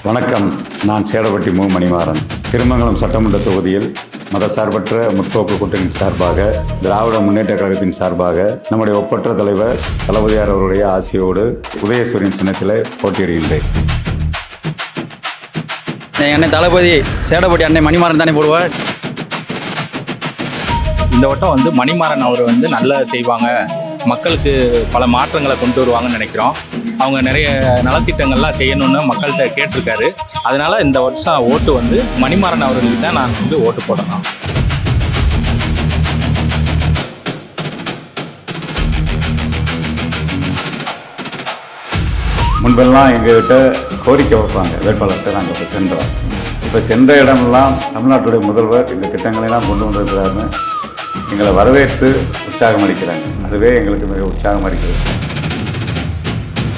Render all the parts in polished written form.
வணக்கம். நான் சேடப்பட்டி மு. மணிமாறன். திருமங்கலம் சட்டமன்ற தொகுதியில் மதசார்பற்ற முற்போக்கு கூட்டணியின் சார்பாக, திராவிட முன்னேற்ற கழகத்தின் சார்பாக நம்முடைய ஒப்பற்ற தலைவர் தளபதியார் அவருடைய ஆசையோடு உதயசூரியன் சின்னத்தில் போட்டியிடுகின்றேன். அன்னை தளபதி சேடப்பட்டி அன்னை மணிமாறன் தானே போடுவார். இந்த வட்டம் மணிமாறன் அவர் நல்லா செய்வாங்க, மக்களுக்கு பல மாற்றங்களை கொண்டு வருவாங்கன்னு நினைக்கிறோம். அவங்க நிறைய நலத்திட்டங்கள்லாம் செய்யணும்னு மக்கள்கிட்ட கேட்டிருக்காரு. அதனால இந்த வருஷம் ஓட்டு மணிமாறன் அவர்களுக்கு தான் நான் ஓட்டு போடணும். முன்பெல்லாம் எங்கள்கிட்ட கோரிக்கை வைப்பாங்க, வேட்பாளர்கிட்ட நாங்கள் இப்போ சென்றோம். இப்போ சென்ற இடமெல்லாம் தமிழ்நாட்டுடைய முதல்வர் இந்த திட்டங்களெல்லாம் கொண்டு வந்திருக்கிறாருன்னு எங்களை வரவேற்று உற்சாகம் அளிக்கிறாங்க. அதுவே எங்களுக்கு மிக உற்சாகம் அளிக்கிறது.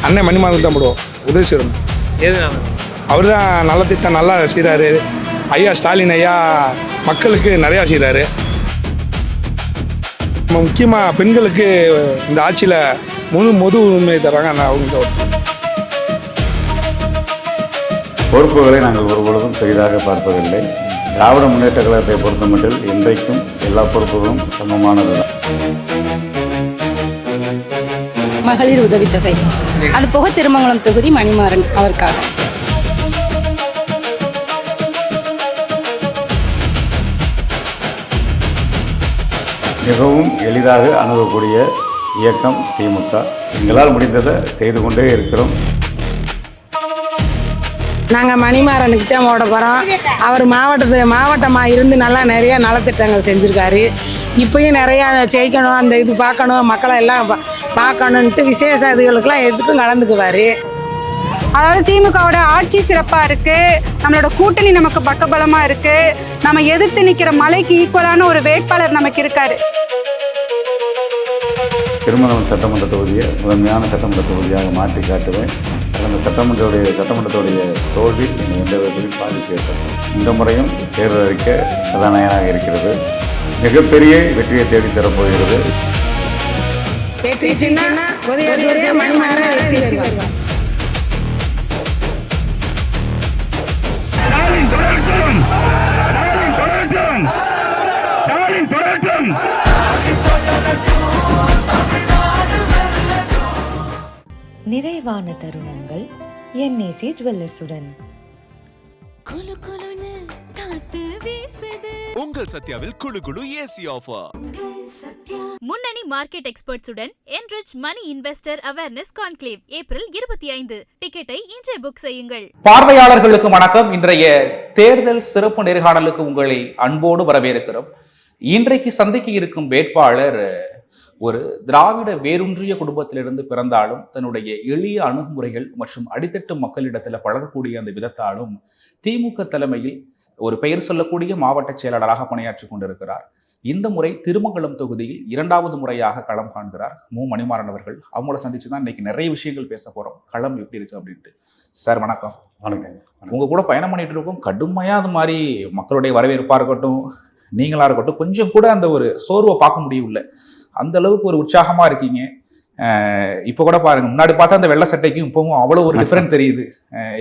அன்னை மணிமாறன் தான் போடுவோம். உதயசூரன் அவர் தான் நல்ல திட்டம் நல்லா செய்கிறாரு. ஐயா ஸ்டாலின் ஐயா மக்களுக்கு நிறையா செய்கிறாரு. முக்கியமாக பெண்களுக்கு இந்த ஆட்சியில் முழு உரிமை தர்றாங்க. அவங்க பொறுப்புகளை நாங்கள் ஒருபொழுதும் பெரிதாக பார்ப்பதில்லை. திராவிட முன்னேற்ற கழகத்தை பொறுத்தமட்டில் இன்றைக்கும் எல்லா பொறுப்புகளும் சமமானதுதான். மகளிர் உதவித்தொகை, அது போக திருமங்கலம் தொகுதி மணிமாறன் அவருக்காக. மிகவும் எளிதாக அணுகக்கூடிய இயக்கம் திமுக. எங்களால் முடிந்ததை செய்து கொண்டே இருக்கிறோம். நாங்கள் மணிமாறனுக்கு தான் ஓட போகிறோம். அவர் மாவட்டமாக இருந்து நல்லா நிறையா நலத்திட்டங்கள் செஞ்சுருக்காரு. இப்போயும் நிறையா ஜெயிக்கணும், அந்த இது பார்க்கணும், மக்களை எல்லாம் பார்க்கணுன்ட்டு விசேஷ இதுகளுக்கெல்லாம் எதுக்கும் கலந்துக்குவார். அதாவது திமுகவோட ஆட்சி சிறப்பாக இருக்குது, நம்மளோட கூட்டணி நமக்கு பக்கபலமாக இருக்குது, நம்ம எதிர்த்து நிற்கிற மலைக்கு ஈக்குவலான ஒரு வேட்பாளர் நமக்கு இருக்கார். திருமங்கலம் சட்டமன்ற தொகுதியை முதன்மையான சட்டமன்ற தொகுதியாக மாற்றி காட்டுவேன். அந்த சட்டமன்றத்துடைய தோல்வி என்னை எந்த விதத்திலும் பாதிக்க. இந்த முறையும் தேர்தல் அறிக்கை கதாநாயகனாக இருக்கிறது. மிகப்பெரிய வெற்றியை தேடித்தரப்போகிறது. நிறைவான தருணங்கள் NAC ஜுவல்லர்ஸுடன். உங்கள் சத்யாவில் குளு குளு ஏசி ஆஃபர். முன்னணி market எக்ஸ்பர்ட்ஸுடன் enrich money investor awareness conclave April 25. டிக்கெட்டை இன்றே புக் செய்யுங்கள். பார்வையாளர்களுக்கு வணக்கம். இன்றைய தேர்தல் சிறப்பு நேர்காணலுக்கு உங்களை அன்போடு வரவேற்கிறோம். இன்றைக்கு சந்திக்க இருக்கும் வேட்பாளர் ஒரு திராவிட வேரூன்றிய குடும்பத்திலிருந்து பிறந்தாலும் தன்னுடைய எளிய அணுகுமுறைகள் மற்றும் அடித்தட்டு மக்களிடத்தில் பழகக்கூடிய அந்த விதத்தாலும் திமுக தலைமையில் ஒரு பெயர் சொல்லக்கூடிய மாவட்ட செயலாளராக பணியாற்றி கொண்டிருக்கிறார். இந்த முறை திருமங்கலம் தொகுதியில் 2வது முறையாக களம் காண்கிறார் மு. மணிமாறன் அவர்கள். அவங்கள சந்திச்சு தான் இன்னைக்கு நிறைய விஷயங்கள் பேச போறோம். களம் எப்படி இருக்கு அப்படின்ட்டு. சார் வணக்கம். வணக்கம். உங்க கூட பயணம் பண்ணிட்டு இருக்கோம். கடுமையா அது மாதிரி மக்களுடைய வரவேற்பா இருக்கட்டும், நீங்களா இருக்கட்டும், கொஞ்சம் கூட அந்த ஒரு சோர்வை பார்க்க முடியவில்லை. அந்த அளவுக்கு ஒரு உற்சாகமா இருக்கீங்க. இப்போ கூட பாருங்க, முன்னாடி பார்த்தா அந்த வெள்ளை சட்டைக்கும் இப்பவும் அவ்வளவு ஒரு டிஃபரெண்ட் தெரியுது.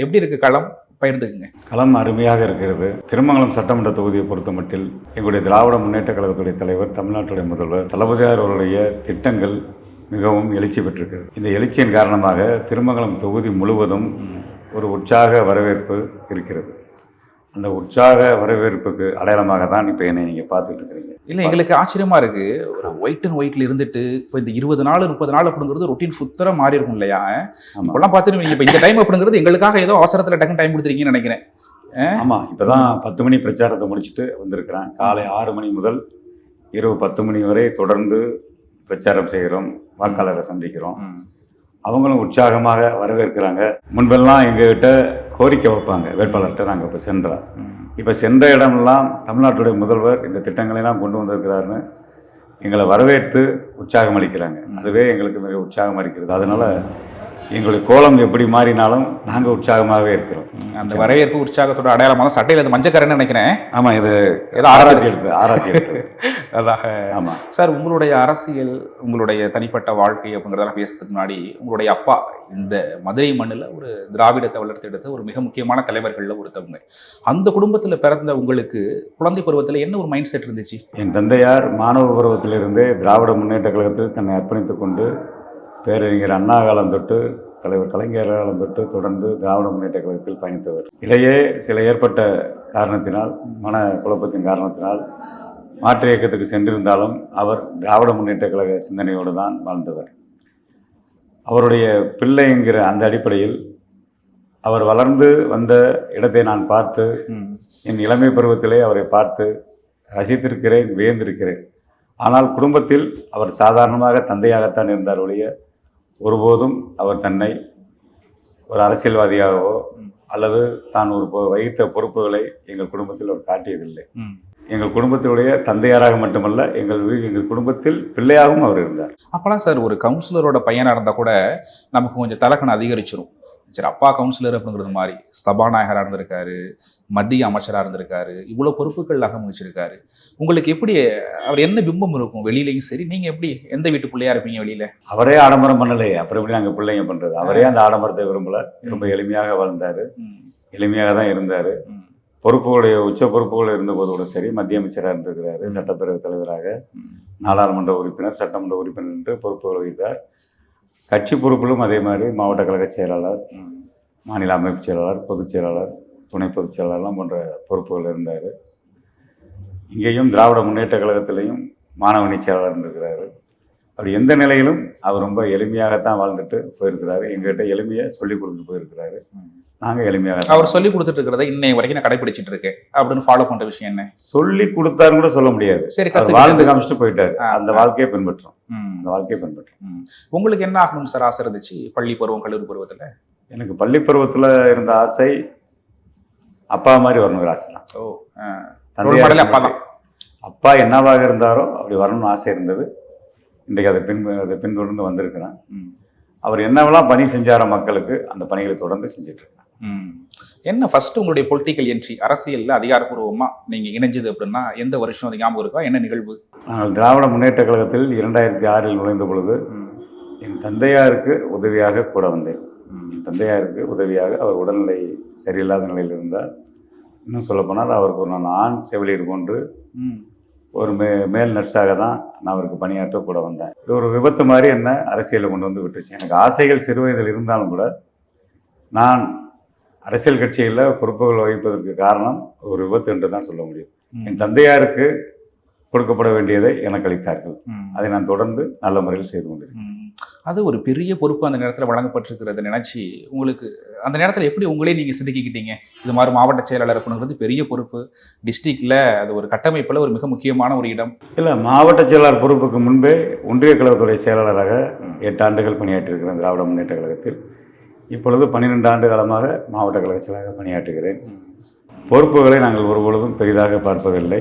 எப்படி இருக்கு களம்? பகிர்ந்துக்குங்க. களம் அருமையாக இருக்கிறது. திருமங்கலம் சட்டமன்ற தொகுதியை பொறுத்த மட்டில் எங்களுடைய திராவிட முன்னேற்ற கழகத்துடைய தலைவர், தமிழ்நாட்டுடைய முதல்வர் தளபதியார் அவருடைய திட்டங்கள் மிகவும் எழுச்சி பெற்றிருக்கிறது. இந்த எழுச்சியின் காரணமாக திருமங்கலம் தொகுதி முழுவதும் ஒரு உற்சாக வரவேற்பு இருக்கிறது. அந்த உற்சாக வரவேற்புக்கு அடையாளமாக தான் இப்போ என்னை நீங்கள் பார்த்துட்டு இருக்கிறீங்க. இல்லை, எங்களுக்கு ஆச்சரியமா இருக்கு. ஒரு ஒயிட் அண்ட் ஒயிட்ல இருந்துட்டு இப்போ இந்த 20 நாள் 30 நாள் அப்படிங்கிறது ரொட்டீன் சுத்தர மாறி இருக்கும் இல்லையா? இப்பெல்லாம் பார்த்துட்டு நீங்கள் இப்போ இந்த டைம் அப்படிங்கிறது எங்களுக்காக ஏதோ அவசரத்தில் டக்குன்னு டைம் கொடுத்துருக்கீங்கன்னு நினைக்கிறேன். ஆமாம், இப்போ தான் 10 மணி பிரச்சாரத்தை முடிச்சுட்டு வந்திருக்கிறேன். காலை 6 மணி முதல் இரவு 10 மணி வரை தொடர்ந்து பிரச்சாரம் செய்கிறோம், வாக்காளரை சந்திக்கிறோம். அவங்களும் உற்சாகமாக வரவேற்கிறாங்க. முன்பெல்லாம் எங்ககிட்ட கோரிக்கை வைப்பாங்க, வேட்பாளர்கிட்ட நாங்கள் இப்போ சென்றோம். இப்போ சென்ற இடமெல்லாம் தமிழ்நாட்டுடைய முதல்வர் இந்த திட்டங்களெல்லாம் கொண்டு வந்திருக்கிறாருன்னு எங்களை வரவேற்று உற்சாகம் அளிக்கிறாங்க. அதுவே எங்களுக்கு மிக உற்சாகம் அளிக்கிறது. அதனால் எங்களுடைய கோலம் எப்படி மாறினாலும் நாங்கள் உற்சாகமாகவே இருக்கிறோம். அந்த வரவேற்பு உற்சாகத்தோட அடையாளமாக தான் சட்டையில் அது மஞ்சக்கரைன்னு நினைக்கிறேன். ஆமாம், இது ஏதோ ஆராய்ச்சி எடுத்து அதாக. ஆமாம் சார், உங்களுடைய அரசியல், உங்களுடைய தனிப்பட்ட வாழ்க்கை அப்படிங்கிறதெல்லாம் பேசுறதுக்கு முன்னாடி, உங்களுடைய அப்பா இந்த மதுரை மண்ணில் ஒரு திராவிடத்தை வளர்த்தெடுத்த ஒரு மிக முக்கியமான தலைவர்களில் ஒருத்தவங்க. அந்த குடும்பத்தில் பிறந்த உங்களுக்கு குழந்தை பருவத்தில் என்ன ஒரு மைண்ட் செட் இருந்துச்சு? என் தந்தையார் மாணவ பருவத்திலிருந்தே திராவிட முன்னேற்ற கழகத்தில் தன்னை அர்ப்பணித்துக் கொண்டு பேரறிஞர் அண்ணா காலம் தொட்டு தலைவர் கலைஞர் காலம் தொட்டு தொடர்ந்து திராவிட முன்னேற்ற கழகத்தில் பயணித்தவர். இடையே சில ஏற்பட்ட காரணத்தினால், மன குழப்பத்தின் காரணத்தினால் மாற்று இயக்கத்துக்கு சென்றிருந்தாலும் அவர் திராவிட முன்னேற்ற கழக சிந்தனையோடு தான் வாழ்ந்தவர். அவருடைய பிள்ளை என்கிற அந்த அடிப்படையில் அவர் வளர்ந்து வந்த இடத்தை நான் பார்த்து, என் இளமை பருவத்திலே அவரை பார்த்து ரசித்திருக்கிறேன், வியந்திருக்கிறேன். ஆனால் குடும்பத்தில் அவர் சாதாரணமாக தந்தையாகத்தான் இருந்தார் ஒழிய ஒருபோதும் அவர் தன்னை ஒரு அரசியல்வாதியாகவோ அல்லது தான் ஒரு வகித்த பொறுப்புகளை எங்கள் குடும்பத்தில் அவர் காட்டியதில்லை. எங்கள் குடும்பத்தினுடைய தந்தையாராக மட்டுமல்ல, எங்கள் குடும்பத்தில் பிள்ளையாகவும் அவர் இருந்தார். அப்போலாம் சார், ஒரு கவுன்சிலரோட பையனாக இருந்தால் கூட நமக்கு கொஞ்சம் தலக்கணம் அதிகரிச்சிடும். சரி, அப்பா கவுன்சிலர் அப்படிங்கிறது மாதிரி சபாநாயகராக இருந்திருக்காரு, மத்திய அமைச்சராக இருந்திருக்காரு, இவ்வளோ பொறுப்புகள் அகமிச்சிருக்காரு. உங்களுக்கு எப்படி அவர் என்ன பிம்பம் இருக்கும் வெளியிலையும் சரி? நீங்கள் எப்படி எந்த வீட்டு பிள்ளையா இருப்பீங்க வெளியில? அவரே ஆடம்பரம் பண்ணலையே, அப்புறம் எப்படி நாங்கள் பிள்ளைங்க பண்ணுறது? அவரே அந்த ஆடம்பரத்தை விரும்பல, ரொம்ப எளிமையாக வாழ்ந்தார், எளிமையாக தான் இருந்தார். பொறுப்புகளுடைய உச்ச பொறுப்புகள் இருந்தபோது கூட சரி, மத்திய அமைச்சராக இருந்திருக்கிறாரு, சட்டப்பேரவைத் தலைவராக, நாடாளுமன்ற உறுப்பினர், சட்டமன்ற உறுப்பினர் என்று பொறுப்புகள் வகித்தார். கட்சி பொறுப்பிலும் அதே மாதிரி மாவட்ட கழக செயலாளர், மாநில அமைப்பு செயலாளர், பொதுச் செயலாளர், துணை பொதுச் செயலாளர்லாம் போன்ற பொறுப்புகள் இருந்தார். இங்கேயும் திராவிட முன்னேற்ற கழகத்திலையும் மாணவணி செயலாளர் இருந்திருக்கிறாரு. அப்படி எந்த நிலையிலும் அவர் ரொம்ப எளிமையாகத்தான் வாழ்ந்துட்டு போயிருக்கிறாரு. எங்ககிட்ட எளிமையை சொல்லி கொடுத்துட்டு போயிருக்கிறாரு. நாங்கள் எளிமையாக அவர் சொல்லி கொடுத்துட்டு இருக்கிறத இன்னைய வரைக்கும் நான் கடைபிடிச்சிட்டு இருக்கேன் அப்படின்னு ஃபாலோ பண்ணுற விஷயம் என்ன? சொல்லி கொடுத்தாருன்னு கூட சொல்ல முடியாது. சரி, வாழ்ந்து காமிச்சிட்டு போயிட்டாரு. அந்த வாழ்க்கையை பின்பற்றோம். அந்த வாழ்க்கையை பின்பற்றோம். உங்களுக்கு என்ன ஆகணும் சார் ஆசை இருந்துச்சு பள்ளி பருவம், கல்லூரி பருவத்தில்? எனக்கு பள்ளி பருவத்தில் இருந்த ஆசை அப்பா மாதிரி வரணுங்கிற ஆசை தான். ஓ, அப்பா தான். அப்பா என்னவாக இருந்தாரோ அப்படி வரணும்னு ஆசை இருந்தது. இன்றைக்கு அதை பின்தொடர்ந்து வந்திருக்கிறேன். அவர் என்னவெல்லாம் பணி செஞ்சாரோ மக்களுக்கு, அந்த பணிகளை தொடர்ந்து செஞ்சுட்டு இருக்கேன். என்ன ஃபர்ஸ்ட் உங்களுடைய பொலிட்டிக்கல் என்ட்ரி, அரசியலில் அதிகாரப்பூர்வமா நீங்க இணைஞ்சது அப்படின்னா எந்த வருஷம்? அது ஞாபகம் இருக்கா? என்ன நிகழ்வு? நாங்கள் திராவிட முன்னேற்ற கழகத்தில் 2006 நுழைந்த பொழுது என் தந்தையாருக்கு உதவியாக கூட வந்தேன். என் தந்தையாருக்கு உதவியாக, அவர் உடல்நிலை சரியில்லாத நிலையில் இருந்தார். இன்னும் சொல்லப்போனால் அவருக்கு ஒரு ஆண் செவிலியர் போன்று ஒரு மேல் நர்ஸாக தான் நான் அவருக்கு பணியாற்ற கூட வந்தேன். இது ஒரு விபத்து மாதிரி என்ன அரசியலில் கொண்டு வந்து விட்டுருச்சு. எனக்கு ஆசைகள் சிறு வயதில் இருந்தாலும் கூட நான் அரசியல் கட்சிகளில் பொறுப்புகள் வகிப்பதற்கு காரணம் ஒரு விபத்து என்று தான் சொல்ல முடியும். என் தந்தையாருக்கு கொடுக்கப்பட வேண்டியதை எனக்கு அளித்தார்கள். அதை நான் தொடர்ந்து நல்ல முறையில் செய்து கொண்டிருக்கேன். அது ஒரு பெரிய பொறுப்பு அந்த நேரத்தில் வழங்கப்பட்டிருக்கிறத நினைச்சு உங்களுக்கு அந்த நேரத்தில் எப்படி உங்களே நீங்கள் சிந்திக்கிட்டீங்க? இது மாதிரி மாவட்ட செயலாளர் அப்படிங்கிறது பெரிய பொறுப்பு, டிஸ்ட்ரிக்டில் அது ஒரு கட்டமைப்பில் ஒரு மிக முக்கியமான ஒரு இடம். இல்லை, மாவட்ட செயலாளர் பொறுப்புக்கு முன்பே ஒன்றிய கழகத்துடைய செயலாளராக 8 ஆண்டுகள் பணியாற்றியிருக்கிறேன் திராவிட முன்னேற்ற கழகத்தில். இப்பொழுது 12 ஆண்டு காலமாக மாவட்ட கழக செயலாளராக பணியாற்றுகிறேன். பொறுப்புகளை நாங்கள் ஒருபொழுதும் பெரிதாக பார்ப்பதில்லை.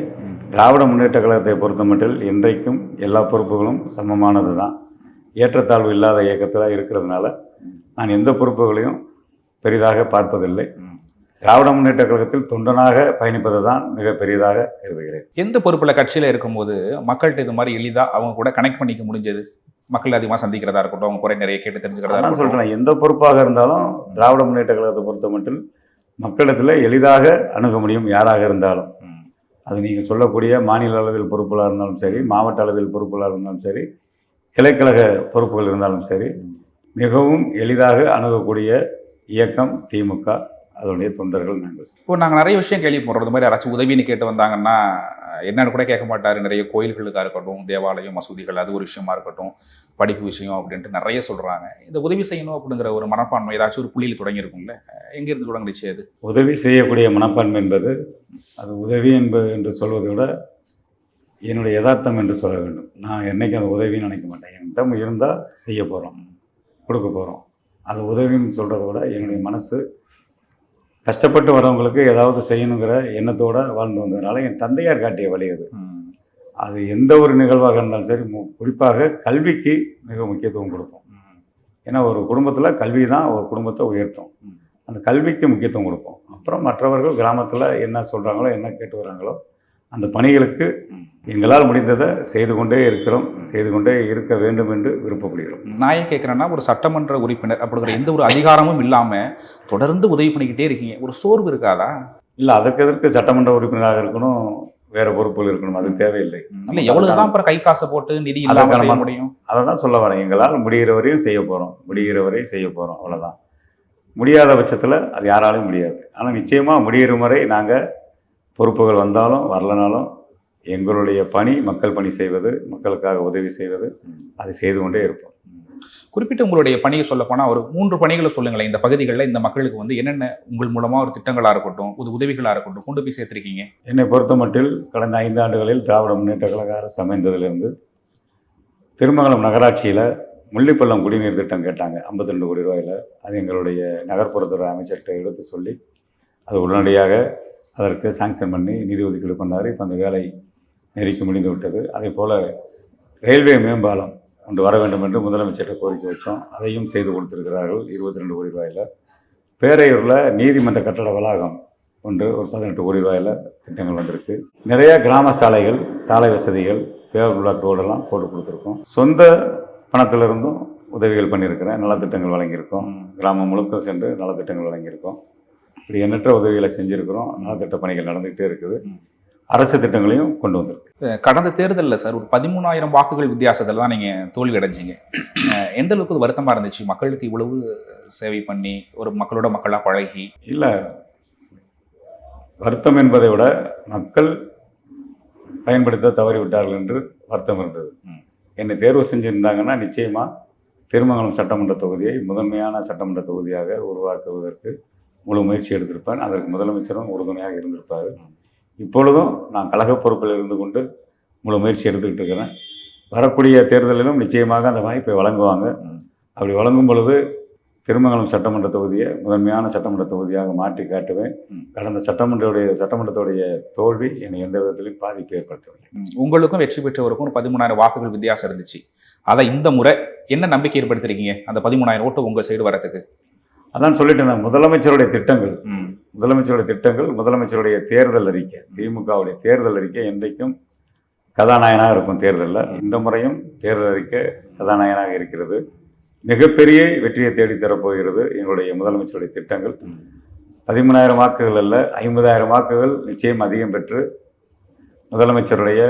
திராவிட முன்னேற்ற கழகத்தை பொறுத்த மட்டில் இன்றைக்கும் எல்லா பொறுப்புகளும் சமமானது தான். ஏற்றத்தாழ்வு இல்லாத இயக்கத்தில் இருக்கிறதுனால நான் எந்த பொறுப்புகளையும் பெரிதாக பார்ப்பதில்லை. திராவிட முன்னேற்ற கழகத்தில் தொண்டனாக பயணிப்பதை தான் மிக பெரியதாக கருதுகிறேன். எந்த பொறுப்பில் கட்சியில் இருக்கும்போது மக்கள்கிட்ட இது மாதிரி எளிதாக அவங்க கூட கனெக்ட் பண்ணிக்க முடிஞ்சது? மக்கள் அதிகமாக சந்திக்கிறதா இருக்கட்டும், அவங்க குறை நிறைய கேட்டு தெரிஞ்சுக்கிறதா நான் சொல்கிறேன், எந்த பொறுப்பாக இருந்தாலும் திராவிட முன்னேற்ற கழகத்தை பொறுத்த மட்டும் மக்களிடத்தில் எளிதாக அணுக முடியும். யாராக இருந்தாலும், அது நீங்கள் சொல்லக்கூடிய மாநில அளவில் பொறுப்புகளாக இருந்தாலும் சரி, மாவட்ட அளவில் பொறுப்புகளாக இருந்தாலும் சரி, கிளைக்கழக பொறுப்புகள் இருந்தாலும் சரி, மிகவும் எளிதாக அணுகக்கூடிய இயக்கம் திமுக, அதனுடைய தொண்டர்கள் நாங்கள். இப்போ நாங்கள் நிறைய விஷயம் கேள்விப்படுறோம். இந்த மாதிரி யாராச்சும் உதவின்னு கேட்டு வந்தாங்கன்னா என்னன்னு கூட கேட்க மாட்டார். நிறைய கோயில்களுக்காக இருக்கட்டும், தேவாலயம், மசூதிகள், அது ஒரு விஷயமா இருக்கட்டும், படிப்பு விஷயம் அப்படின்ட்டு நிறைய சொல்கிறாங்க. இந்த உதவி செய்யணும் அப்படிங்கிற ஒரு மனப்பான்மை ஏதாச்சும் ஒரு புள்ளியில் தொடங்கியிருக்கும்ல, எங்கேருந்து தொடங்கிடுச்சு அது? உதவி செய்யக்கூடிய மனப்பான்மை என்பது, அது உதவி என்று சொல்வதை விட என்னுடைய யதார்த்தம் என்று சொல்ல வேண்டும். நான் என்றைக்கும் அது உதவின்னு நினைக்க மாட்டேன். என்கிட்ட இருந்தால் செய்ய போகிறோம், கொடுக்க போகிறோம். அது உதவின்னு சொல்கிறத விட என்னுடைய மனசு கஷ்டப்பட்டு வரவங்களுக்கு ஏதாவது செய்யணுங்கிற எண்ணத்தோடு வாழ்ந்து வந்ததுனால என் தந்தையார் காட்டிய வழி அது. அது எந்த ஒரு நிகழ்வாக இருந்தாலும் சரி, குறிப்பாக கல்விக்கு மிக முக்கியத்துவம் கொடுப்போம். ஏன்னா ஒரு குடும்பத்தில் கல்வி தான் ஒரு குடும்பத்தை உயர்த்தும். அந்த கல்விக்கு முக்கியத்துவம் கொடுப்போம். அப்புறம் மற்றவர்கள் கிராமத்தில் என்ன சொல்கிறாங்களோ, என்ன கேட்டு வராங்களோ, அந்த பணிகளுக்கு எங்களால் முடிந்ததை செய்து கொண்டே இருக்கிறோம், செய்து கொண்டே இருக்க வேண்டும் என்று விருப்பப்படுகிறோம். நான் ஏன் கேட்குறேன்னா, ஒரு சட்டமன்ற உறுப்பினர் அப்படிங்கிற எந்த ஒரு அதிகாரமும் இல்லாமல் தொடர்ந்து உதவி பண்ணிக்கிட்டே இருக்கீங்க, ஒரு சோர்வு இருக்காதா? இல்லை, அதற்கு எதற்கு சட்டமன்ற உறுப்பினராக இருக்கணும், வேற பொறுப்புகள் இருக்கணும், அது தேவையில்லை. இல்லை, எவ்வளவுதான் அப்புறம் கை காசை போட்டு நிதி இல்லாமல் செய்ய முடியும்? அதை தான் சொல்ல வரேன். எங்களால் முடிகிற வரையும் செய்ய போகிறோம், முடிகிற வரையும் செய்ய போகிறோம், அவ்வளோதான். முடியாத பட்சத்தில் அது யாராலையும் முடியாது. ஆனால் நிச்சயமாக முடிகிற முறை நாங்கள் பொறுப்புகள் வந்தாலும் வரலனாலும் எங்களுடைய பணி மக்கள் பணி செய்வது, மக்களுக்காக உதவி செய்வது, அதை செய்து கொண்டே இருப்போம். குறிப்பிட்டு உங்களுடைய பணியை சொல்ல போனால் ஒரு 3 பணிகளை சொல்லுங்களேன். இந்த பகுதிகளில் இந்த மக்களுக்கு வந்து என்னென்ன உங்கள் மூலமாக ஒரு திட்டங்களாக இருக்கட்டும், உதவிகளாக இருக்கட்டும் கொண்டு போய் சேர்த்துருக்கீங்க? என்னை பொறுத்த மட்டில் கடந்த 5 ஆண்டுகளில் திராவிட முன்னேற்ற கழக அரசு அமைந்ததிலிருந்து திருமங்கலம் நகராட்சியில் முள்ளிப்பள்ளம் குடிநீர் திட்டம் கேட்டாங்க 52 கோடி ரூபாயில். அது எங்களுடைய நகர்ப்புறத்துறை அமைச்சர்கிட்ட எடுத்து சொல்லி அது உடனடியாக அதற்கு சாங்ஷன் பண்ணி நிதி ஒதுக்கீடு பண்ணார். இப்போ அந்த வேலை நெருக்கி முடிந்து விட்டது. அதே போல் ரயில்வே மேம்பாலம் ஒன்று வர வேண்டும் என்று முதலமைச்சர்கிட்ட கோரிக்கை வச்சோம். அதையும் செய்து கொடுத்திருக்கிறார்கள் 22 கோடி ரூபாயில். பேரையூரில் நீதிமன்ற கட்டட வளாகம் ஒன்று ஒரு 18 கோடி ரூபாயில் திட்டங்கள் வந்திருக்கு. நிறைய கிராம சாலைகள், சாலை வசதிகள், பேவர் பிளாக் ரோடெல்லாம் போட்டு கொடுத்துருக்கோம். சொந்த பணத்திலிருந்தும் உதவிகள் பண்ணியிருக்கிறேன். நலத்திட்டங்கள் வழங்கியிருக்கோம். கிராமம் முழுக்க சென்று நலத்திட்டங்கள் வழங்கியிருக்கோம். இப்படி எண்ணற்ற உதவிகளை செஞ்சுருக்கிறோம். நலத்திட்ட பணிகள் நடந்துகிட்டே இருக்குது. அரசு திட்டங்களையும் கொண்டு வந்திருக்கு. கடந்த தேர்தலில் சார் ஒரு 13,000 வாக்குகள் வித்தியாசத்தில் தான் நீங்கள் தோல்வி அடைஞ்சிங்க. எந்த அளவுக்கு அது வருத்தமாக இருந்துச்சு? மக்களுக்கு இவ்வளவு சேவை பண்ணி ஒரு மக்களோட மக்களாக பழகி. இல்லை, வருத்தம் என்பதை விட மக்கள் பயன்படுத்த தவறிவிட்டார்கள் என்று வருத்தம் இருந்தது. என்னை தேர்வு செஞ்சுருந்தாங்கன்னா நிச்சயமாக திருமங்கலம் சட்டமன்ற தொகுதியை முதன்மையான சட்டமன்ற தொகுதியாக உருவாக்குவதற்கு முழு முயற்சி எடுத்திருப்பேன். அதற்கு முதலமைச்சரும் உறுதுணையாக இருந்திருப்பார். இப்பொழுதும் நான் கழக பொறுப்பில் இருந்து கொண்டு முழு முயற்சி எடுத்துக்கிட்டு இருக்கிறேன். வரக்கூடிய தேர்தலிலும் நிச்சயமாக அந்த வாய்ப்பை வழங்குவாங்க. அப்படி வழங்கும் பொழுது திருமங்கலம் சட்டமன்ற தொகுதியை முதன்மையான சட்டமன்ற தொகுதியாக மாற்றி காட்டுவேன். கடந்த சட்டமன்றத்துடைய தோல்வி என்னை எந்த விதத்திலும் பாதிப்பு ஏற்படுத்தவில்லை. உங்களுக்கும் வெற்றி பெற்றவருக்கும் ஒரு 13,000 வாக்குகள் வித்தியாசம் இருந்துச்சு. அதை இந்த முறை என்ன நம்பிக்கை ஏற்படுத்திருக்கீங்க அந்த 13,000 ஓட்டு உங்கள் சைடு வரத்துக்கு? அதான் சொல்லிட்டேன், முதலமைச்சருடைய திட்டங்கள், முதலமைச்சருடைய தேர்தல் அறிக்கை, திமுகவுடைய தேர்தல் அறிக்கை என்றைக்கும் கதாநாயகனாக இருக்கும் தேர்தலில். இந்த முறையும் தேர்தல் அறிக்கை கதாநாயகனாக இருக்கிறது. மிகப்பெரிய வெற்றியை தேடித்தரப்போகிறது எங்களுடைய முதலமைச்சருடைய திட்டங்கள். 13,000 வாக்குகள் அல்ல, 50,000 வாக்குகள் நிச்சயம் அதிகம் பெற்று முதலமைச்சருடைய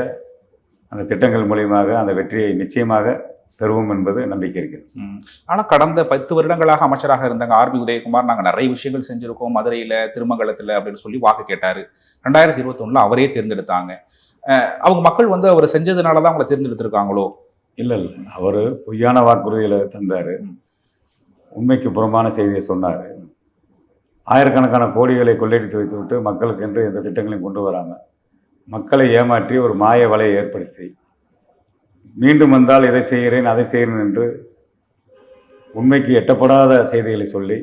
அந்த திட்டங்கள் மூலியமாக அந்த வெற்றியை நிச்சயமாக பெறுவோம் என்பது நம்பிக்கை இருக்கிறது. ஆனால் கடந்த 10 வருடங்களாக அமைச்சராக இருந்தாங்க ஆர்பி உதயகுமார், நாங்கள் நிறைய விஷயங்கள் செஞ்சுருக்கோம் மதுரையில், திருமங்கலத்தில் அப்படின்னு சொல்லி வாக்கு கேட்டார். 2021 அவரே தேர்ந்தெடுத்தாங்க. அவங்க மக்கள் வந்து அவர் செஞ்சதுனால தான் அவங்களை தேர்ந்தெடுத்திருக்காங்களோ? இல்லை, அவர் பொய்யான வாக்குறுதிகளை தந்தார், உண்மைக்கு புறம்பான செய்தியை சொன்னார். ஆயிரக்கணக்கான கோடிகளை கொள்ளையடித்து வைத்துவிட்டு மக்களுக்கு என்று எந்த திட்டங்களையும் கொண்டு வராமல் மக்களை ஏமாற்றி ஒரு மாய வலையை ஏற்படுத்தி மீண்டும் வந்தால் இதை செய்கிறேன் அதை செய்கிறேன் என்று உண்மைக்கு எட்டப்படாத செய்திகளை சொல்லி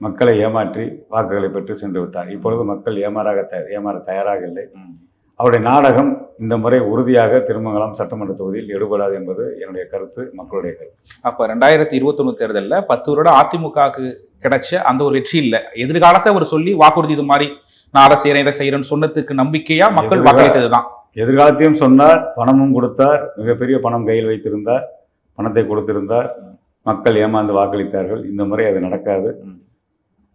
மக்களை ஏமாற்றி வாக்குகளை பெற்று சென்று விட்டார். இப்பொழுது மக்கள் ஏமாற தயாராக இல்லை. அவருடைய நாடகம் இந்த முறை உறுதியாக திருமங்கலம் சட்டமன்ற தொகுதியில் எடுபடாது என்பது என்னுடைய கருத்து, மக்களுடைய கருத்து. அப்போ 2021 தேர்தலில் 10 வருடம் அதிமுகவுக்கு கிடைச்ச அந்த ஒரு வெற்றி இல்லை, எதிர்காலத்தை அவர் சொல்லி வாக்குறுதி இது மாதிரி நான் அதை செய்கிறேன் இதை செய்கிறேன்னு சொன்னதுக்கு நம்பிக்கையா மக்கள் வாக்களித்தது தான். எதிர்காலத்தையும் சொன்னார், பணமும் கொடுத்தார், மிகப்பெரிய பணம் கையில் வைத்திருந்தார், பணத்தை கொடுத்திருந்தார், மக்கள் ஏமாந்து வாக்களித்தார்கள். இந்த முறை அது நடக்காது.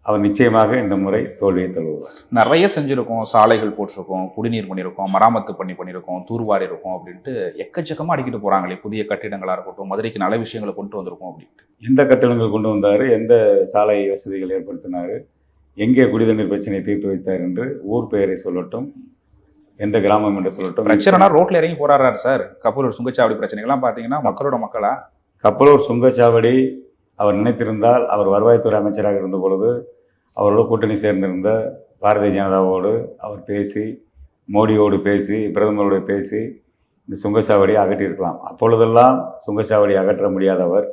அவர் நிச்சயமாக இந்த முறை தோல்வியை தழுவுவார். நிறைய செஞ்சுருக்கோம், சாலைகள் போட்டிருக்கோம், குடிநீர் பண்ணியிருக்கோம், மராமத்து பண்ணியிருக்கோம், தூர்வாரி இருக்கோம் அப்படின்ட்டு எக்கச்சக்கமாக அடிக்கிட்டு போகிறாங்களே. புதிய கட்டிடங்களாக இருக்கட்டும், மதுரைக்கு நல்ல விஷயங்களை கொண்டு வந்திருக்கோம் அப்படின்ட்டு. எந்த கட்டிடங்கள் கொண்டு வந்தார், எந்த சாலை வசதிகள் ஏற்படுத்தினார், எங்கே குடிநீர் பிரச்சனையை தீர்த்து வைத்தார் என்று ஊர் பெயரை சொல்லட்டும், எந்த கிராமம் என்று சொல்லட்டும். பிரச்சனைனா ரோட்டில் இறங்கி போராடுறாரு சார். கப்பலூர் சுங்கச்சாவடி பிரச்சனைகள்லாம் பார்த்தீங்கன்னா மக்களோட மக்களா. கப்பலூர் சுங்கச்சாவடி அவர் நினைத்திருந்தால் அவர் வருவாய்த்துறை அமைச்சராக இருந்த பொழுது அவரோட கூட்டணி சேர்ந்திருந்த பாரதிய ஜனதாவோடு அவர் பேசி, மோடியோடு பேசி, பிரதமரோடு பேசி இந்த சுங்கச்சாவடியை அகற்றியிருக்கலாம். அப்பொழுதெல்லாம் சுங்கச்சாவடி அகற்ற முடியாதவர்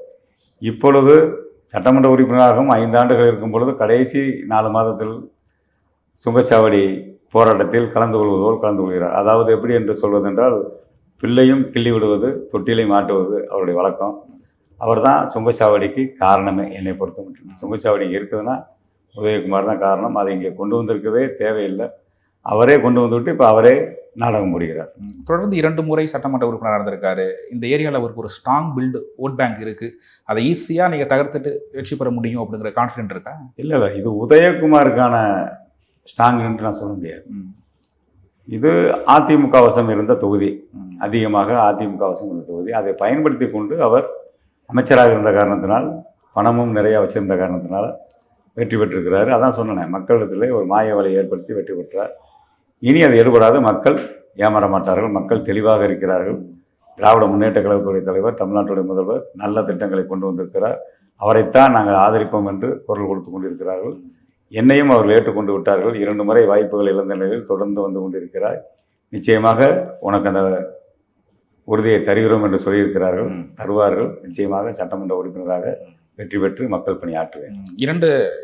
இப்பொழுது சட்டமன்ற உறுப்பினராகவும் 5 ஆண்டுகள் இருக்கும் பொழுது கடைசி 4 மாதத்தில் சுங்கச்சாவடி போராட்டத்தில் கலந்து கொள்கிறார். அதாவது எப்படி என்று சொல்வதென்றால், பிள்ளையும் கிள்ளி விடுவது, தொட்டிலை மாட்டுவது அவருடைய வழக்கம். அவர் தான் சுங்கச்சாவடிக்கு காரணமே. என்னை பொறுத்த மட்டும் சுங்கச்சாவடி இங்கே இருக்குதுன்னா உதயகுமார் தான் காரணம். அதை இங்கே கொண்டு வந்திருக்கவே தேவையில்லை. அவரே கொண்டு வந்துவிட்டு இப்போ அவரே நாடகம் முடிகிறார். தொடர்ந்து 2 முறை சட்டமன்ற உறுப்பினராக இருந்திருக்காரு. இந்த ஏரியாவில் அவருக்கு ஒரு ஸ்ட்ராங் பில்டு ஓட் பேங்க் இருக்குது. அதை ஈஸியாக நீங்கள் தகர்த்துட்டு வெற்றி பெற முடியும் அப்படிங்கிற கான்ஃபிடென்ட் இருக்கா? இல்லை, இது உதயகுமாருக்கான ஸ்ட்ராங்குன்னு நான் சொல்ல முடியாது. இது அதிமுக வசம் இருந்த தொகுதி, அதிகமாக அதிமுக வசம் இருந்த தொகுதி. அதை பயன்படுத்தி கொண்டு அவர் அமைச்சராக இருந்த காரணத்தினால், பணமும் நிறையா வச்சிருந்த காரணத்தினால வெற்றி பெற்றிருக்கிறாரு. அதான் சொன்னேன், மக்களிடத்திலே ஒரு மாய வலை ஏற்படுத்தி வெற்றி பெற்றார். இனி அது எடுபடாது. மக்கள் ஏமாற மாட்டார்கள். மக்கள் தெளிவாக இருக்கிறார்கள். திராவிட முன்னேற்ற கழகத்துடைய தலைவர், தமிழ்நாட்டுடைய முதல்வர் நல்ல திட்டங்களை கொண்டு வந்திருக்கிறார். அவரைத்தான் நாங்கள் ஆதரிப்போம் என்று குரல் கொடுத்து கொண்டிருக்கிறார்கள். என்னையும் அவர்கள் ஏற்றுக்கொண்டு விட்டார்கள். 2 முறை வாய்ப்புகள் இழந்த நிலையில் தொடர்ந்து வந்து கொண்டிருக்கிறார். நிச்சயமாக உனக்கு அந்த உறுதியை தருகிறோம் என்று சொல்லியிருக்கிறார்கள். தருவார்கள். நிச்சயமாக சட்டமன்ற உறுப்பினராக வெற்றி பெற்று மக்கள் பணி ஆற்றுவேன்.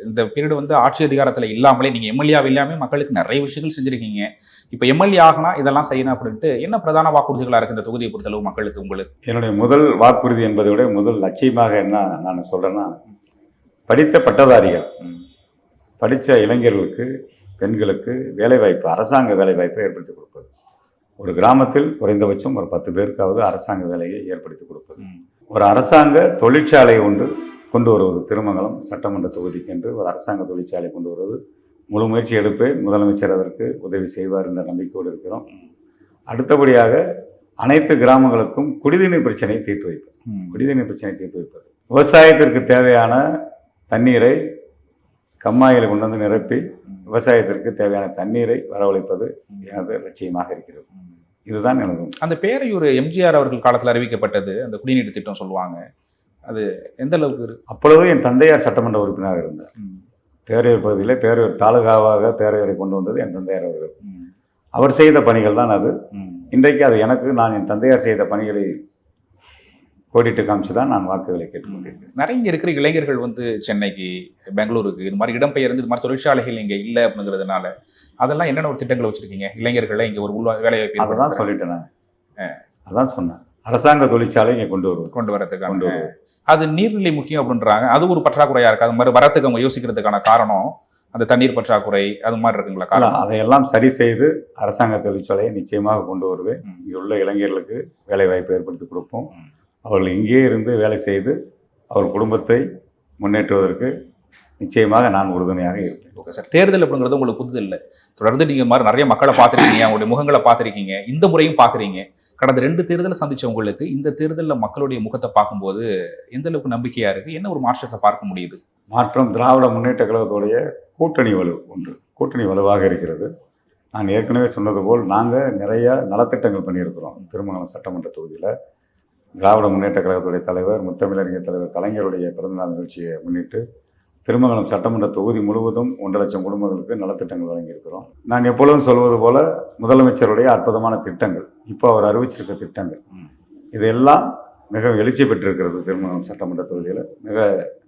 இந்த பீரியட் வந்து ஆட்சி அதிகாரத்தில் இல்லாமலே நீங்கள் எம்எல்ஏ இல்லாமல் மக்களுக்கு நிறைய விஷயங்கள் செஞ்சுருக்கீங்க. இப்போ எம்எல்ஏ ஆகினா இதெல்லாம் செய்யணும் அப்படின்ட்டு என்ன பிரதான வாக்குறுதிகளாக இருக்குது இந்த தொகுதியை பொறுத்தளவு மக்களுக்கு? உங்களுக்கு என்னுடைய முதல் வாக்குறுதி என்பதை விட முதல் லட்சியமாக என்ன நான் சொல்கிறேன்னா, படித்த பட்டதாரிகள், படித்த இளைஞர்களுக்கு, பெண்களுக்கு வேலைவாய்ப்பு, அரசாங்க வேலைவாய்ப்பை ஏற்படுத்தி கொடுப்பது. ஒரு கிராமத்தில் குறைந்தபட்சம் ஒரு 10 பேருக்காவது அரசாங்க வேலையை ஏற்படுத்தி கொடுப்பது. ஒரு அரசாங்க தொழிற்சாலை ஒன்று கொண்டு வருவது. திருமங்கலம் சட்டமன்ற தொகுதிக்கு என்று ஒரு அரசாங்க தொழிற்சாலை கொண்டு வருவது. முழு முயற்சி எடுப்பேன். முதலமைச்சர் அதற்கு உதவி செய்வார் என்ற நம்பிக்கையோடு இருக்கிறோம். அடுத்தபடியாக அனைத்து கிராமங்களுக்கும் குடிநீர் பிரச்சனையை தீர்த்து வைப்பது. குடிநீர் பிரச்சனையை தீர்த்து வைப்பது. விவசாயத்திற்கு தேவையான தண்ணீரை கம்மாயில் கொண்டு வந்து நிரப்பி விவசாயத்திற்கு தேவையான தண்ணீரை வரவழைப்பது எனது லட்சியமாக இருக்கிறது. இதுதான் எனது. அந்த பேரையூர் எம்ஜிஆர் அவர்கள் காலத்தில் அறிவிக்கப்பட்டது அந்த குடிநீர் திட்டம் சொல்லுவாங்க, அது எந்த அளவுக்கு இருக்கு? அப்பொழுது என் தந்தையார் சட்டமன்ற உறுப்பினராக இருந்தார். பேரையூர் பகுதியில் பேரையூர் தாலுகாவாக பேரையூரை கொண்டு வந்தது என் தந்தையார் அவர்கள். அவர் செய்த பணிகள் தான் அது. இன்றைக்கு அது எனக்கு, நான் என் தந்தையார் செய்த பணிகளை கோடிட்டு காமிச்சு தான் நான் வாக்குகளை கேட்டுக்கொண்டிருக்கேன். நிறைய இருக்கிற இளைஞர்கள் வந்து சென்னைக்கு, பெங்களூருக்கு இது மாதிரி இடம்பெயர்ந்து இது மாதிரி தொழிற்சாலைகள் இங்கே இல்லை அப்படிங்கிறதுனால அதெல்லாம் என்னென்ன ஒரு திட்டங்களை வச்சுருக்கீங்க? இளைஞர்களை இங்கே ஒரு வேலைவாய்ப்பு அதை தான் சொல்லிட்டேன் நான். அதான் சொன்னேன், அரசாங்க தொழிற்சாலை இங்கே கொண்டு வரதுக்கான அது நீர்நிலை முக்கியம் அப்படின்றாங்க. அது ஒரு பற்றாக்குறையாக இருக்குது. அது மாதிரி வரத்துக்கு அவங்க யோசிக்கிறதுக்கான காரணம் அந்த தண்ணீர் பற்றாக்குறை அது மாதிரி இருக்குங்களா? காரணம் அதையெல்லாம் சரி செய்து அரசாங்க தொழிற்சாலையை நிச்சயமாக கொண்டு வருவேன். இங்கே உள்ள இளைஞர்களுக்கு வேலை வாய்ப்பு ஏற்படுத்தி கொடுப்போம். அவர்கள் இங்கே இருந்து வேலை செய்து அவர் குடும்பத்தை முன்னேற்றுவதற்கு நிச்சயமாக நான் உறுதுணையாக இருப்பேன். ஓகே சார், தேர்தல் அப்படிங்கிறது உங்களுக்கு புதுது இல்லை. தொடர்ந்து நீங்கள் மாதிரி நிறைய மக்களை பார்த்துருக்கீங்க, அவங்களுடைய முகங்களை பார்த்துருக்கீங்க, இந்த முறையும் பார்க்குறீங்க. கடந்த 2 தேர்தலை சந்திச்ச உங்களுக்கு இந்த தேர்தலில் மக்களுடைய முகத்தை பார்க்கும்போது எந்த அளவுக்கு நம்பிக்கையாக இருக்குது? என்ன ஒரு மாற்றத்தை பார்க்க முடியுது? மாற்றம் திராவிட முன்னேற்ற கழகத்துடைய கூட்டணி வலு ஒன்று. கூட்டணி வலுவாக இருக்கிறது. நான் ஏற்கனவே சொன்னது போல் நாங்கள் நிறைய நலத்திட்டங்கள் பண்ணியிருக்கிறோம். திருமங்கலம் சட்டமன்ற தொகுதியில் திராவிட முன்னேற்ற கழகத்துடைய தலைவர், முத்தமிழறிஞர் தலைவர் கலைஞருடைய பிறந்தநாள் நிகழ்ச்சியை முன்னிட்டு திருமங்கலம் சட்டமன்ற தொகுதி முழுவதும் 1 லட்சம் குடும்பங்களுக்கு நலத்திட்டங்கள் வழங்கியிருக்கிறோம். நான் எப்பொழுதும் சொல்வது போல முதலமைச்சருடைய அற்புதமான திட்டங்கள், இப்போ அவர் அறிவிச்சிருக்க திட்டங்கள், இதெல்லாம் மிக எழுச்சி பெற்றிருக்கிறது. திருமங்கலம் சட்டமன்ற தொகுதியில் மிக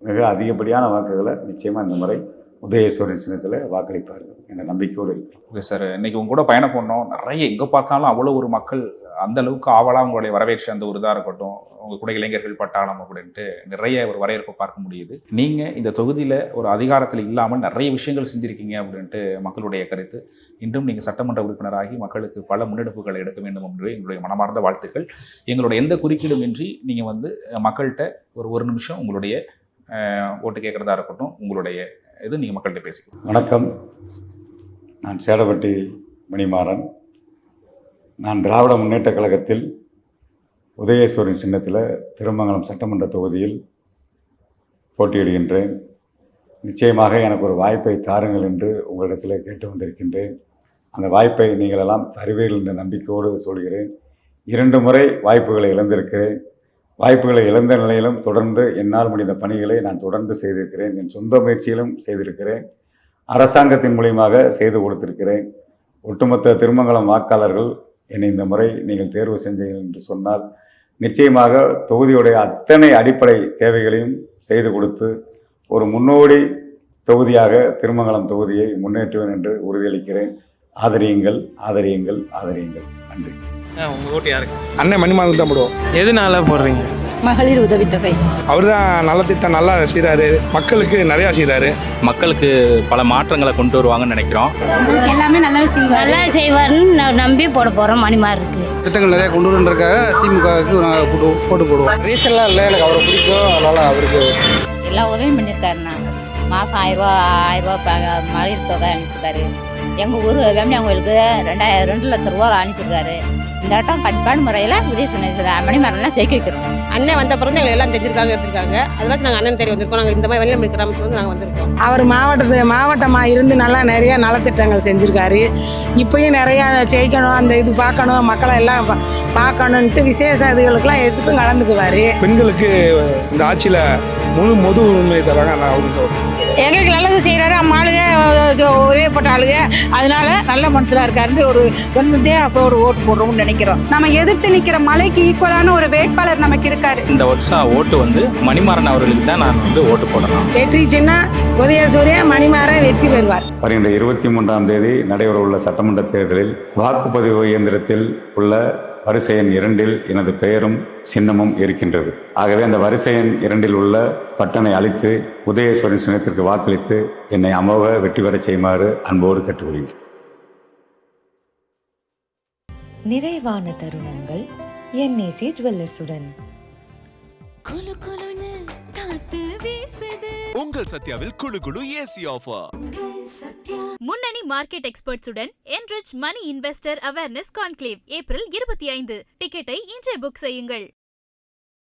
மிக அதிகப்படியான வாக்குகளை நிச்சயமாக இந்த முறை உதயேஸ்வரன் சின்னத்தில் வாக்களிப்பார்கள் என்ற நம்பிக்கையோடு இருக்கிறோம். ஓகே சார், இன்னைக்கு உங்க கூட பயணம் பண்ணோம். நிறைய எங்கே பார்த்தாலும் அவ்வளோ ஒரு மக்கள் அந்த அளவுக்கு ஆவலாக உங்களுடைய வரவேற்று அந்த ஒரு இதாக இருக்கட்டும், உங்க கூட இளைஞர்கள் பட்டாளம் அப்படின்ட்டு நிறைய ஒரு வரவேற்பை பார்க்க முடியுது. நீங்கள் இந்த தொகுதியில் ஒரு அதிகாரத்தில் இல்லாமல் நிறைய விஷயங்கள் செஞ்சுருக்கீங்க அப்படின்ட்டு மக்களுடைய கருத்து. இன்றும் நீங்கள் சட்டமன்ற உறுப்பினராகி மக்களுக்கு பல முன்னெடுப்புகளை எடுக்க வேண்டும் என்று எங்களுடைய மனமார்ந்த வாழ்த்துக்கள். எங்களுடைய எந்த குறுக்கீடும் இன்றி நீங்கள் வந்து மக்கள்கிட்ட ஒரு நிமிஷம் உங்களுடைய ஓட்டு கேட்குறதா இருக்கட்டும், உங்களுடைய இது நீங்கள் மக்கள்கிட்ட பேசிக்கலாம். வணக்கம், நான் சேடப்பட்டி மணிமாறன். நான் திராவிட முன்னேற்ற கழகத்தில் உதயேஸ்வரன் சின்னத்தில் திருமங்கலம் சட்டமன்ற தொகுதியில் போட்டியிடுகின்றேன். நிச்சயமாக எனக்கு ஒரு வாய்ப்பை தாருங்கள் என்று உங்களிடத்தில் கேட்டு வந்திருக்கின்றேன். அந்த வாய்ப்பை நீங்களெல்லாம் தருவீர்கள் என்ற நம்பிக்கையோடு சொல்கிறேன். 2 முறை வாய்ப்புகளை இழந்திருக்கிறேன். வாய்ப்புகளை இழந்த நிலையிலும் தொடர்ந்து என்னால் முடிந்த பணிகளை நான் தொடர்ந்து செய்திருக்கிறேன். என் சொந்த முயற்சியிலும் செய்திருக்கிறேன். அரசாங்கத்தின் மூலியமாக செய்து கொடுத்திருக்கிறேன். ஒட்டுமொத்த திருமங்கலம் வாக்காளர்கள் என்னை இந்த முறை நீங்கள் தேர்வு செஞ்சீர்கள் என்று சொன்னால் நிச்சயமாக தொகுதியுடைய அத்தனை அடிப்படை தேவைகளையும் செய்து கொடுத்து ஒரு முன்னோடி தொகுதியாக திருமங்கலம் தொகுதியை முன்னேற்றுவேன் என்று உறுதியளிக்கிறேன். ஆதரியுங்கள், ஆதரியுங்கள், ஆதரியுங்கள். நன்றி. உங்கள் ஓட்டு யாருக்கு? அண்ணன் மணிமாறன் தான் போடுவோம். எதுனால போடுறீங்க? மகளிர் உதவித்தொகை. அவர் தான் நலத்திட்டம் நல்லா செய்கிறாரு, மக்களுக்கு நிறையா செய்கிறாரு. மக்களுக்கு பல மாற்றங்களை கொண்டு வருவாங்கன்னு நினைக்கிறோம். எல்லாமே நல்லா செய்வார்னு நம்பி போட போகிறோம். மணிமாறனுக்கு திட்டங்கள் நிறைய கொண்டு வரன்றக்காக திமுகவுக்கு நாங்கள் போட்டு போடுவோம். ரீசன்லாம் இல்லை, எனக்கு அவரை பிடிக்கும், அதனால் அவருக்கு எல்லா உதவியும் பண்ணியிருக்காருண்ணா. மாதம் 1000 ரூபா மகளிர் தொகை அனுப்பியிருக்காரு. எங்கள் ஊர் வேமனியா கோயிலுக்கு 2 லட்சம் ரூபா அனுப்பியிருக்காரு. இந்த வட்டம் கண்பாடு முறையில் உதவி மணிமாறன்லாம் சேர்க்க வைக்கிறோம். அண்ணன் வந்த பிறகு எங்களை எல்லாம் செஞ்சிருக்காங்க, எடுத்திருக்காங்க. அதுவாச்சும் நாங்கள் அண்ணன் தேடி வந்திருக்கோம். நாங்கள் இந்த மாதிரி வெளியில் கிராமத்துல வந்து நாங்கள் வந்திருக்கோம். அவர் மாவட்டமாக இருந்து நல்லா நிறையா நலத்திட்டங்கள் செஞ்சுருக்காரு. இப்பயும் நிறையா செய்யணும், அந்த இது பார்க்கணும், மக்களை எல்லாம் பார்க்கணுன்ட்டு விசேஷ இதுகளுக்கெல்லாம் எதுக்கும் கலந்துக்குவார். பெண்களுக்கு இந்த ஆட்சியில் முழு உரிமை தராங்க. நான் அவங்களுக்கு எங்களுக்கு நல்லது செய்கிறாரு. ஆளுங்க உதவிப்பட்ட ஆளுங்க, அதனால நல்ல மனசில் இருக்காருன்னு ஒரு ஒன்றுதே அப்போ ஒரு ஓட்டு போடுறோம்னு நினைக்கிறோம். நம்ம எதிர்த்து நிக்கிற மலைக்கு ஈக்குவலான ஒரு வேட்பாளர் நமக்கு இருக்காரு. இந்த வருஷம் ஓட்டு வந்து மணிமாறன் அவர்களுக்கு தான் நான் வந்து ஓட்டு போடணும். வெற்றி சின்ன உதயசூரியன் மணிமாறன் வெற்றி பெறுவார். வருகின்ற 23ஆம் தேதி நடைபெறவுள்ள சட்டமன்ற தேர்தலில் வாக்குப்பதிவு இயந்திரத்தில் உள்ள வரிசை எண் 2இல் எனது பெயரும் சின்னமும் இருக்கின்றது. ஆகவே அந்த வரிசை எண் 2இல் உள்ள பட்டனை அளித்து உதயேஸ்வரன் சின்னத்திற்கு வாக்களித்து என்னை அமோக வெற்றி பெறச் செய்யுமாறு அன்போடு கேட்டுக்கொள்கிறேன். நிறைவான தருணங்கள் என்ஏசி ஜுவல்லர்ஸுடன். உங்கள் சத்யாவில் குளு குளு ஏசி ஆஃபர். முன்னணி market எக்ஸ்பர்ட்ஸுடன் enrich money investor awareness conclave April 25. டிக்கெட்டை இன்றே புக் செய்யுங்கள்.